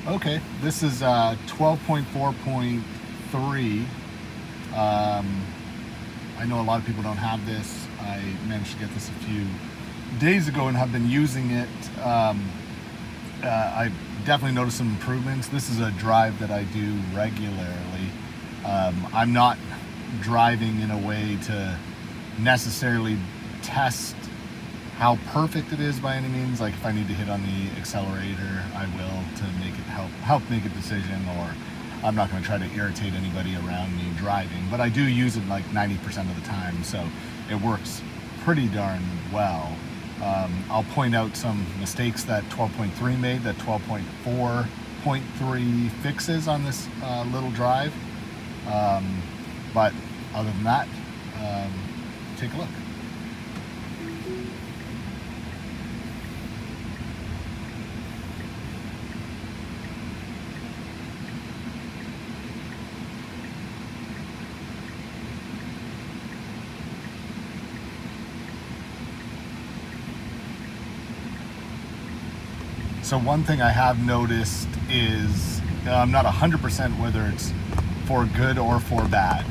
Okay, this is 12.4.3. I know a lot of people don't have this. I managed to get this a few days ago and have been using it. I definitely noticed some improvements. This is a drive that I do regularly. I'm not driving in a way to necessarily test how perfect it is by any means. Like if I need to hit on the accelerator, I will to make it help make a decision, or I'm not going to try to irritate anybody around me driving. But I do use it like 90% of the time, so it works pretty darn well. I'll point out some mistakes that 12.3 made, that 12.4.3 fixes on this little drive. But other than that, take a look. So one thing I have noticed is I'm not 100% whether it's for good or for bad.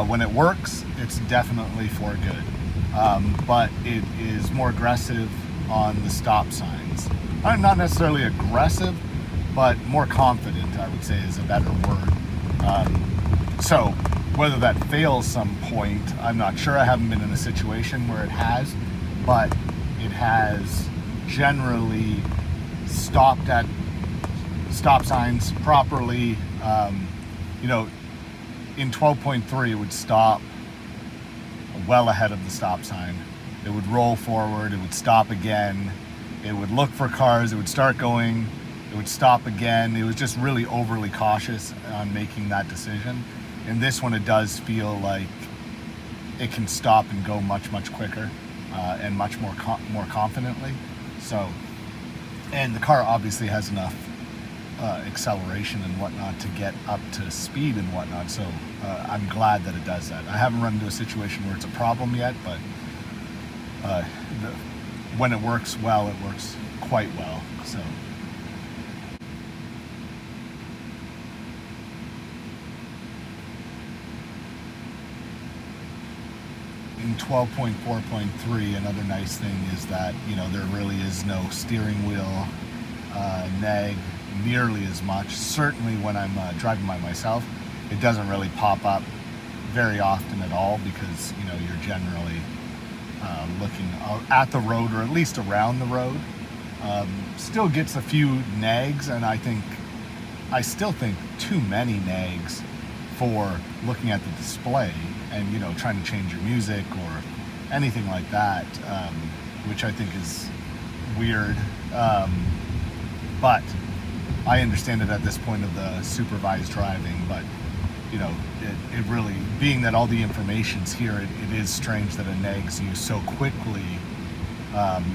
When it works, it's definitely for good. But it is more aggressive on the stop signs. Not necessarily aggressive, but more confident, I would say, is a better word. So whether that fails some point, I'm not sure. I haven't been in a situation where it has, but it has generally stopped at stop signs properly. In 12.3 it would stop well ahead of the stop sign. It would roll forward, it would stop again, it would look for cars, it would start going, it would stop again. It was just really overly cautious on making that decision. In this one, it does feel like it can stop and go much quicker and much more confidently. So, and the car obviously has enough acceleration and whatnot to get up to speed and whatnot. So I'm glad that it does that. I haven't run into a situation where it's a problem yet, but when it works well, it works quite well. So. In 12.4.3, another nice thing is that, there really is no steering wheel nag nearly as much. Certainly when I'm driving by myself, it doesn't really pop up very often at all, because, you're generally looking at the road, or at least around the road. Still gets a few nags, and I still think too many nags for looking at the display and trying to change your music or anything like that, which I think is weird. But I understand it at this point of the supervised driving. But it really, being that all the information's here, it is strange that it nags you so quickly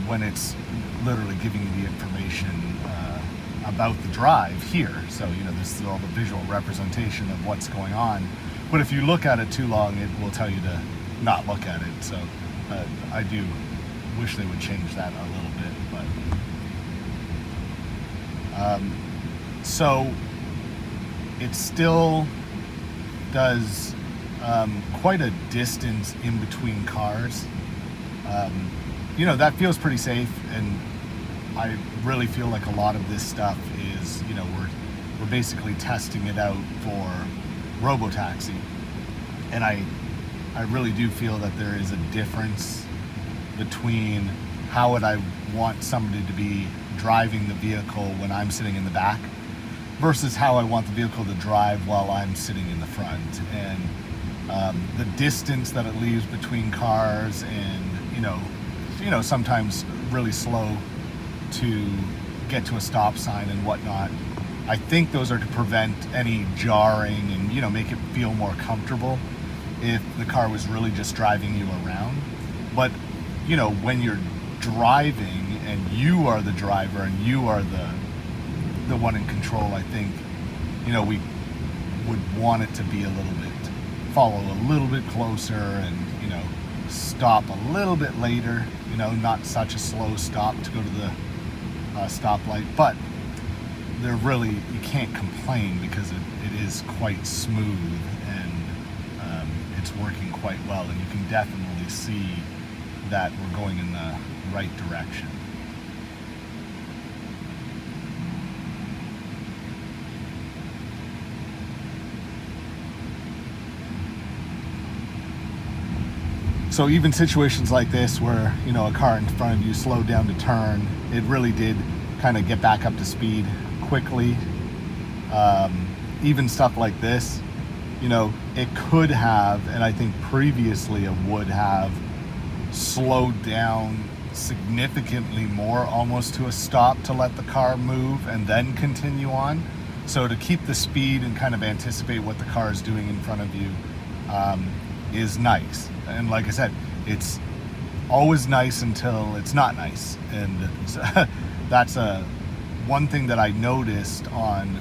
when it's literally giving you the information about the drive here. So this is all the visual representation of what's going on. But if you look at it too long, it will tell you to not look at it. So I do wish they would change that a little bit. But so it still does quite a distance in between cars. That feels pretty safe, and I really feel like a lot of this stuff is, we're basically testing it out for robotaxi. And I really do feel that there is a difference between how would I want somebody to be driving the vehicle when I'm sitting in the back versus how I want the vehicle to drive while I'm sitting in the front. And the distance that it leaves between cars, and sometimes really slow to get to a stop sign and whatnot. I think those are to prevent any jarring and make it feel more comfortable if the car was really just driving you around. But when you're driving and you are the driver and you are the one in control, I think we would want it to be follow a little bit closer, and stop a little bit later, not such a slow stop to go to the stoplight. But they're really, you can't complain because it is quite smooth, and it's working quite well, and you can definitely see that we're going in the right direction. So even situations like this where, you know, a car in front of you slowed down to turn, it really did kind of get back up to speed quickly. Even stuff like this, you know, it could have, and I think previously it would have, slowed down significantly more, almost to a stop, to let the car move and then continue on. So to keep the speed and kind of anticipate what the car is doing in front of you is nice. And like I said, it's always nice until it's not nice. And that's one thing that I noticed on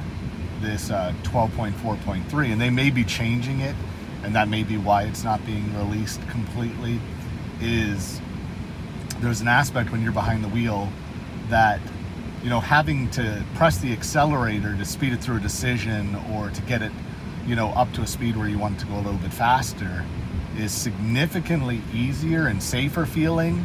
this 12.4.3, and they may be changing it, and that may be why it's not being released completely, is there's an aspect when you're behind the wheel that, you know, having to press the accelerator to speed it through a decision, or to get it, you know, up to a speed where you want it to go a little bit faster, is significantly easier and safer feeling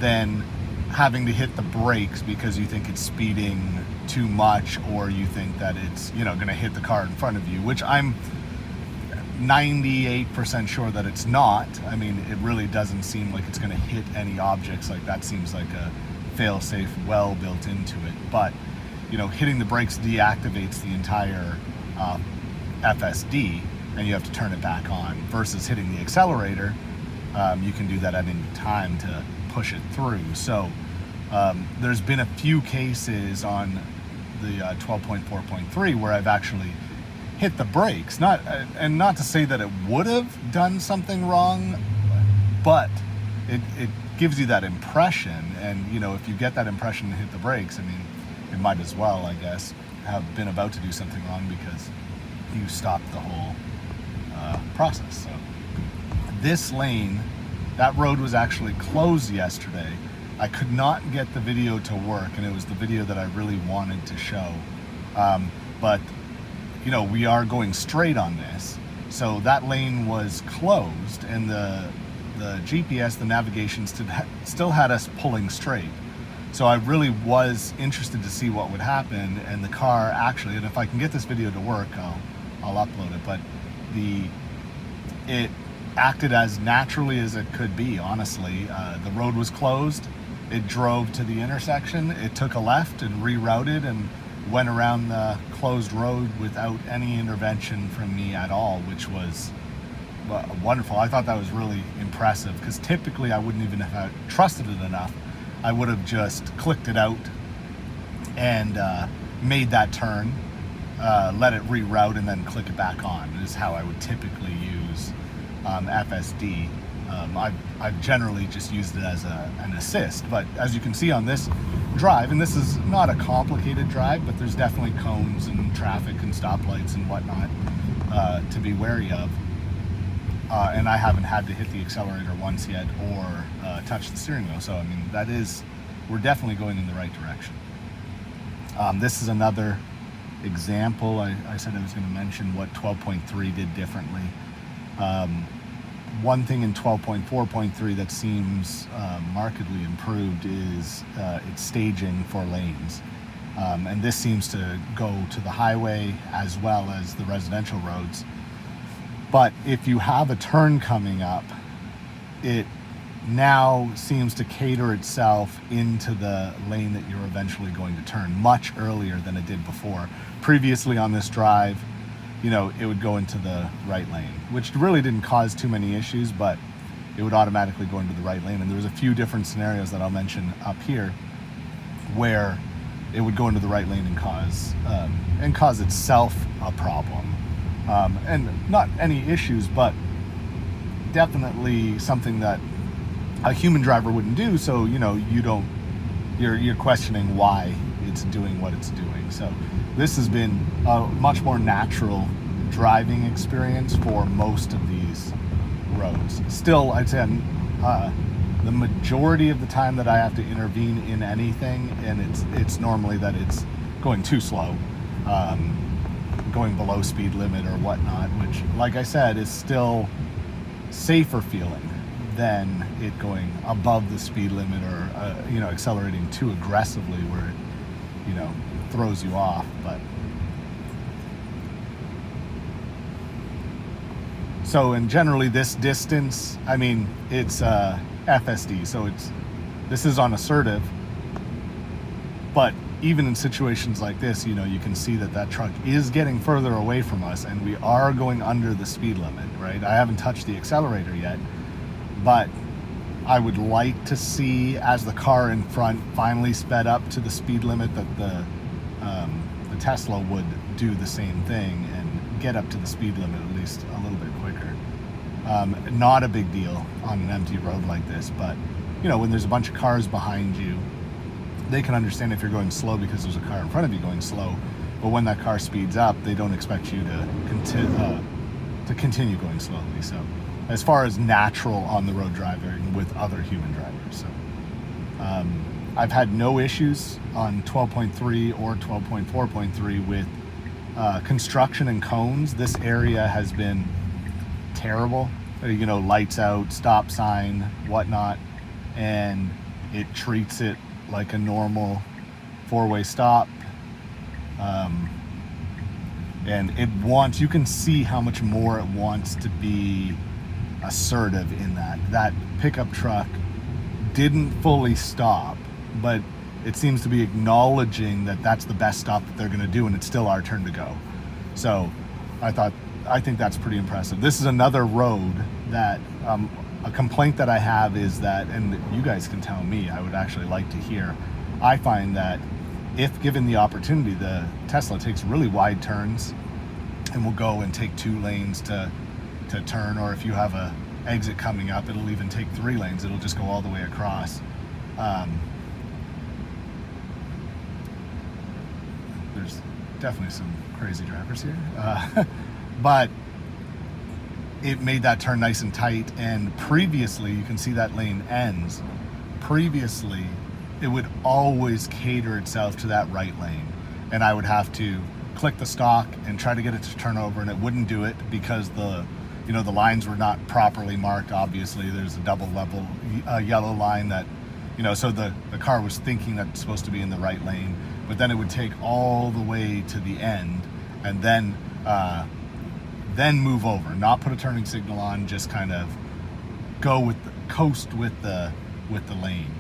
than having to hit the brakes because you think it's speeding too much, or you think that it's, you know, going to hit the car in front of you, which I'm 98% sure that it's not. I mean, it really doesn't seem like it's going to hit any objects. Like, that seems like a fail-safe well built into it. But, you know, hitting the brakes deactivates the entire FSD, and you have to turn it back on, versus hitting the accelerator. You can do that at any time to push it through. So there's been a few cases on the 12.4.3 where I've actually hit the brakes, not to say that it would have done something wrong, but it gives you that impression. And, you know, if you get that impression and hit the brakes, I mean, it might as well, I guess, have been about to do something wrong, because you stopped the whole process. So this lane, that road was actually closed yesterday. I could not get the video to work, and it was the video that I really wanted to show. But, you know, we are going straight on this. So that lane was closed, and the GPS, the navigation still had us pulling straight. So I really was interested to see what would happen, and the car actually, and if I can get this video to work, I'll upload it, but it acted as naturally as it could be, honestly. The road was closed. It drove to the intersection. It took a left and rerouted and went around the closed road without any intervention from me at all, which was wonderful. I thought that was really impressive, because typically I wouldn't even have trusted it enough. I would have just clicked it out and made that turn, let it reroute, and then click it back on, is how I would typically use FSD. I've generally just used it as an assist, but as you can see on this drive, and this is not a complicated drive, but there's definitely cones and traffic and stoplights and whatnot to be wary of. And I haven't had to hit the accelerator once yet, or touch the steering wheel. So, I mean, we're definitely going in the right direction. This is another example. I said I was going to mention what 12.3 did differently. One thing in 12.4.3 that seems markedly improved is its staging for lanes. And this seems to go to the highway as well as the residential roads. But if you have a turn coming up, it now seems to cater itself into the lane that you're eventually going to turn much earlier than it did before. Previously on this drive, you know, it would go into the right lane, which really didn't cause too many issues, but it would automatically go into the right lane. And there was a few different scenarios that I'll mention up here where it would go into the right lane and cause itself a problem. And not any issues, but definitely something that a human driver wouldn't do. So, you know, you're questioning why it's doing what it's doing. So this has been a much more natural driving experience for most of these roads. Still, I'd say the majority of the time that I have to intervene in anything, and it's normally that it's going too slow, going below speed limit or whatnot, which, like I said, is still safer feeling than it going above the speed limit or accelerating too aggressively where it throws you off. But so, and generally this distance, I mean, it's FSD, so this is on assertive, but even in situations like this, you can see that truck is getting further away from us and we are going under the speed limit, right? I haven't touched the accelerator yet, but I would like to see, as the car in front finally sped up to the speed limit, that the Tesla would do the same thing and get up to the speed limit at least a little bit quicker. Not a big deal on an empty road like this, but when there's a bunch of cars behind you, they can understand if you're going slow because there's a car in front of you going slow. But when that car speeds up, they don't expect you to continue going slowly. So, as far as natural on the road driving with other human drivers, so I've had no issues on 12.3 or 12.4.3 with construction and cones. This area has been terrible. Lights out, stop sign, whatnot, and it treats it like a normal four-way stop, and you can see how much more it wants to be assertive in that pickup truck didn't fully stop, but it seems to be acknowledging that that's the best stop that they're going to do, and it's still our turn to go. So I think that's pretty impressive. This is another road that a complaint that I have is that, and you guys can tell me, I would actually like to hear, I find that if given the opportunity, the Tesla takes really wide turns and will go and take 2 lanes to turn, or if you have a exit coming up, it'll even take 3 lanes. It'll just go all the way across. There's definitely some crazy drivers here, but it made that turn nice and tight. And previously, you can see that lane ends. Previously, it would always cater itself to that right lane, and I would have to click the stalk and try to get it to turn over, and it wouldn't do it because the lines were not properly marked. Obviously, there's a double level yellow line that, so the car was thinking that it's supposed to be in the right lane, but then it would take all the way to the end and then move over, not put a turning signal on, just kind of coast with the lane.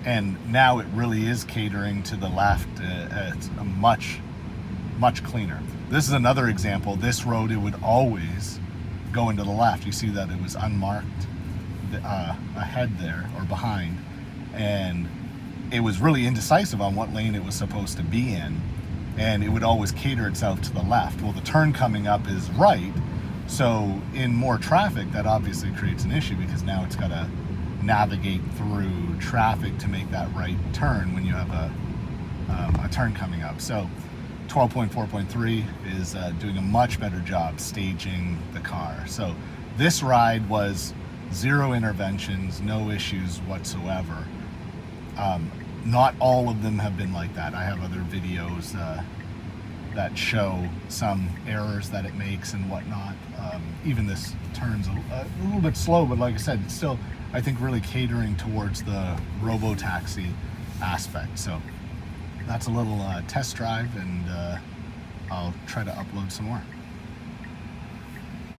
And now it really is catering to the left. It's a much cleaner. This is another example. This road, it would always go into the left. You see that it was unmarked ahead there or behind, and it was really indecisive on what lane it was supposed to be in, and it would always cater itself to the left. Well, the turn coming up is right, so in more traffic, that obviously creates an issue because now it's got to navigate through traffic to make that right turn when you have a turn coming up. So 12.4.3 is doing a much better job staging the car. So this ride was 0 interventions, no issues whatsoever. Not all of them have been like that. I have other videos that show some errors that it makes and whatnot. Even this turns a little bit slow, but like I said, it's still, I think, really catering towards the robo-taxi aspect. So that's a little test drive, and I'll try to upload some more.